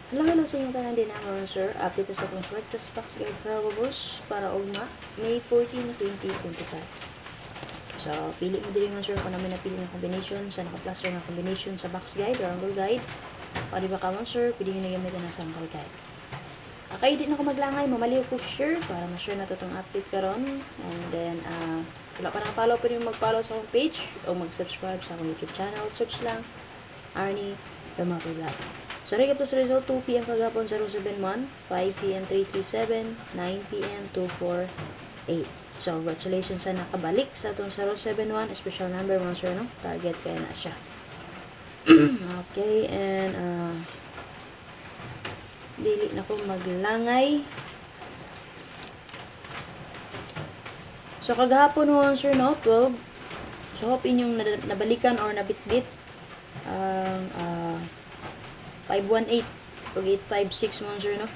Hello sa inyo tanan din ako, sir. Update sa akong short box guide probos para ugma May 14, 2025. So, pili mo din nga, sir, kung namin napili ng combination sa naka-plaster ng combination sa box guide or angle guide. O di ba ka, sir, pwede nyo na gamitin na sample guide. Okay, di na ako maglangay, mamaliw ko sure para ma-sure na itong update karon. And then, wala pa nakapollow, pwede mo mag-follow sa akong page o mag-subscribe sa akong YouTube channel. Search lang, Arnie Damato Vlog. So, recap to sa result, 2 p.m. kagapon 071, 5 p.m. 337, 9 p.m. 248. So, congratulations sa nakabalik sa itong 071, special number mga sir, no? Target kaya na siya. Okay, and dili na ko maglangay. So, kagahapon mga sir, no? 12. So, hope inyong nabalikan or nabitbit ang 518 o 856 mga sir, no?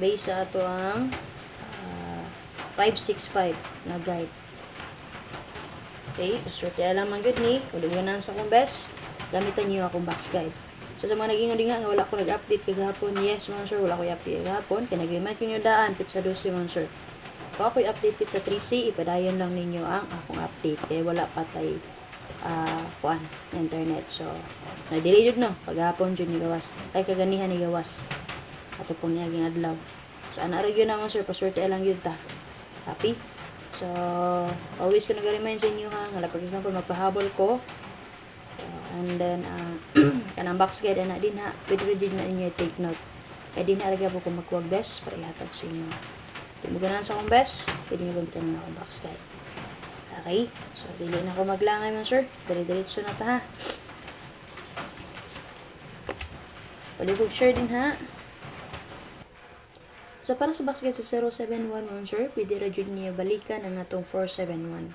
Base sa ato ang 565 na guide. Okay, paswerte alam man good ni. Uli ganan sa akong best. Gamitan niyo akong box guide. So, sa mga naging nga wala ko nag-update kagahapon. Yes, mga sir, wala ko i-update kagahapon. Kaya nag-remind ko nyo daan, pizza 12, mga sir. Kung ako i-update pizza 3C, ipadayon lang ninyo ang akong update. Kaya wala patay internet. So, na-delay yun, no? Paghapon dyan ni gawas. Ay, kaganihan ni gawas. Ato pong niyaging adlaw. So, anarag yun naman, sir. Paswerte lang yun ta. Happy? So, always ko nag-remind sa inyo, ha? Ngala, for example, magpahabol ko. And then, kanang box guide na din, ha? Pwede din na inyo take note. Kaya din na po kung magkuwag best para ihatag sa inyo. Kung maganan sa akong best, pwede nyo gamitan na akong box guide. Okay? So, dili na ako maglangay man, sir. Dali-diretso na ta, ha? Palibog share din, ha? So, para sa box guide sa 071 man, sir, pwede radyo niya balikan ang atong 471.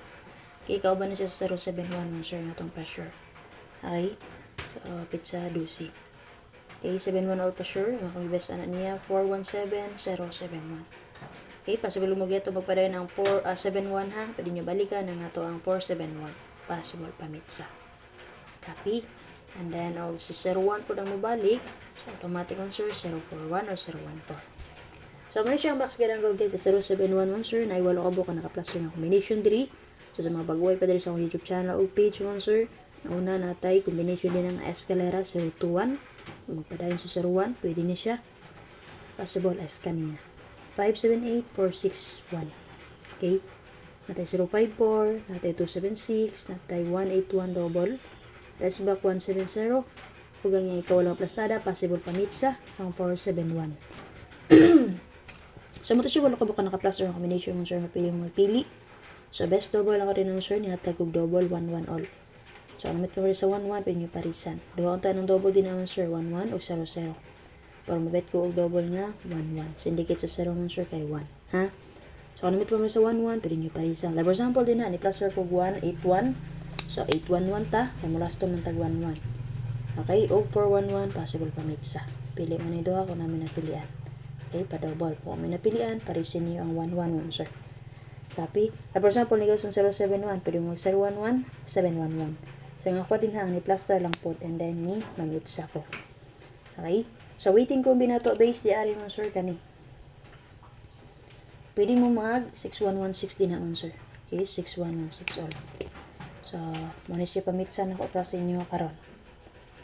Okay, ikaw ba na siya sa 071 man, sir, ang atong pressure. Okay? So, pizza 12. Okay, 71 all pressure. Ang akong best anak niya, 417071. Okay, possible mo geto magpadayon ang 471 ha. Pwede nyo balikan ang ato ang 471. Possible pamitsa. Copy. And then, si 01 po nang mabalik. So, automatic on sir, 041 or 014. So, muna siya ang box guide ang gold guide sa 071 sir. Na iwalo ka buka naka-plaster ng combination 3. So, sa mga bagway pa dali sa akong YouTube channel o page sir. Nauna natay, combination din ng escalera 021. Magpadayon sa 01, pwede niya siya. Possible esca niya. 578461. Okay? Natay 054, natay 276, natay 181 double. Rest back 170. Huwag nga ikaw walang plasada, possible pamitsa, ang 471. So, mo to siya wala ka buka naka-plaster ng combination mo sir, mapili mo mapili. So, best double lang ka rin ng sir, nihatag kong double, 1-1 all. So, namit ko rin sa 1-1, pwede nyo parisan. Duha ang tayo ng double din naman sir, 1-1 o 0-0. Para mabet ko og double nga 1-1. Syndicate sa 0 man sir kay 1. Ha? So, kung namit mo sa 1-1, pwede nyo parisan. Like, for example din na, ni-plaster ko 1-8-1. So, 8-1-1 ta. Kaya mula ito ng tag 1-1. Okay? O 4-1-1, possible pamitsa. Pili mo na doha kung namin napilian. Okay? Pa-double. Kung namin napilian, parisin nyo ang 1-1 sir. Copy? Like, for example, ni Gauson 0-7-1. Pwede mo 0-1-1, 7-1-1. So, nga ko din ha, ni-plaster lang po. And then, ni mamitsa ko. Okay? So, waiting combinato base di ari mo sir kani. Pwede mo mag 6116 din naman sir. Okay, 6116 all. So, muna siya pamitsa na ko para sa inyo karon.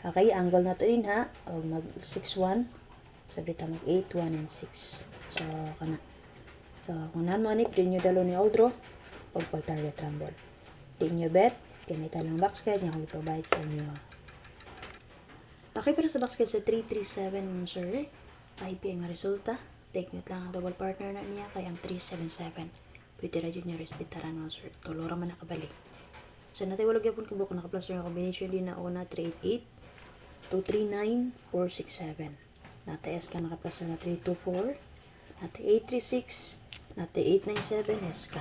Okay, angle na to din ha. O mag 61. So, dito mag 8, 1, and 6. So, kana. So, kung namanip, din nyo dalo ni Aldro. O pag-target rumble. Din nyo bet. Ganito lang box guide niya kung i-provide sa inyo. Okay, pero sa box guide sa 337 sir, 5 PM ang resulta. Take note lang ang double partner na niya kaya ang 377. Pwede radyo niya respetaran mo sir. Tulora man nakabalik. So natay walog yapon ko buko naka-plaster nga combination din na una 388, 239, 467. Natay SK naka-plaster na 324, natay 836, natay 897 SK.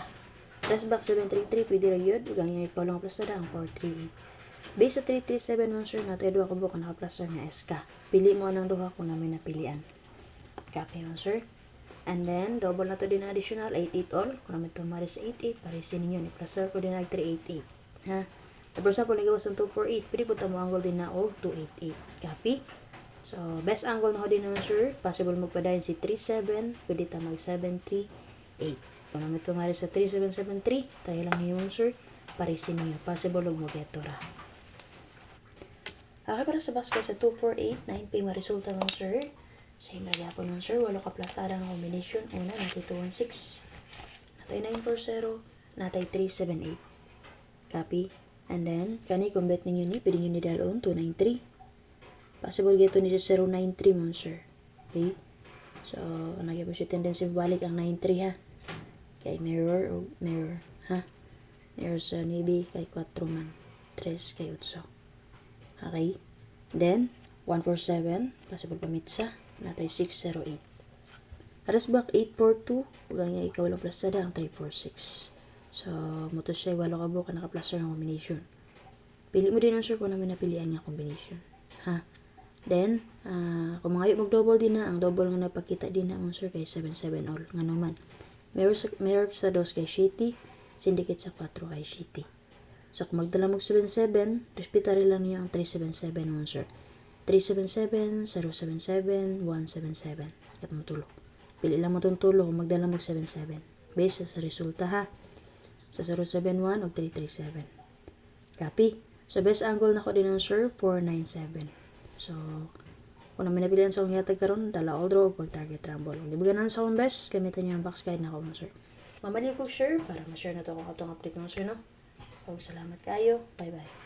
Rest box 733 pwede radyo ugang niya ipawlang plastada ang 438. Base sa 337 man sir, natay duha ko buka naka-plaster nga SK. Pili mo anang duha kung namin napilian. Copy man sir. And then, double na to din na additional, 88 all. Kung namin tumari sa 88, parisin ninyo. I-plaster ko din na 388. Ha? Tapos sa po, nagawas ng 248. Pwede po tamo angle din na o 288. Copy? So, So, best angle na ko din naman, sir. Possible magpadayon si 37. Pwede ta mag 738. Kung naman ito nga rin sa 3773, tayo lang yun, sir. Parisin niyo. Possible huwag mag-geto ra. Okay, para sa basket sa 248, 9P resulta nun, sir. Same lagi ako nun, sir. Walo ka plastada ng combination. Una, natay 216. Natay 940. Natay 378. Copy. And then, kani kung bet ninyo ni, pwede nyo ni dalon 293. Possible geto ni sa 093 mo, sir. Okay? So, nagyan po siya tendency balik ang 93, ha? Kay mirror o mirror, ha? Mirror sa nibi kay 4 man. 3 kay 8. Okay? Then, 147. Possible pamitsa. Natay 608. Aras back 842. Huwag niya ikaw walang plastada ang 346. So, muto siya walo ka buka naka-plaster ng combination. Pili mo din, sir, kung namin napilian niya combination. Ha? Then, kung mga mag-double din na, ang double nga napakita din na, sir, kay 77 all. Nga naman. Mirror sa 2 kay Shitty, syndicate sa 4 kay Shitty. So, kung magdala mag 77, respetary lang niyo ang 377 mo, sir. 377, 077, 177. At matulog. Pili lang mo itong tulog kung magdala mag 77. Based sa resulta, ha. Sa 071 o 337. Copy. So, best angle na ko din ng, sir, 497. So, kung namin napilihan sa akong yatag karon, dala all draw o pag-target rumble. Kung libiganan sa akong best, gamitan niyo ang box guide na ako, sir. Mamali ko, sir, para ma-share na to kung atong update mo, sir, no? Salamat kayo. Bye-bye.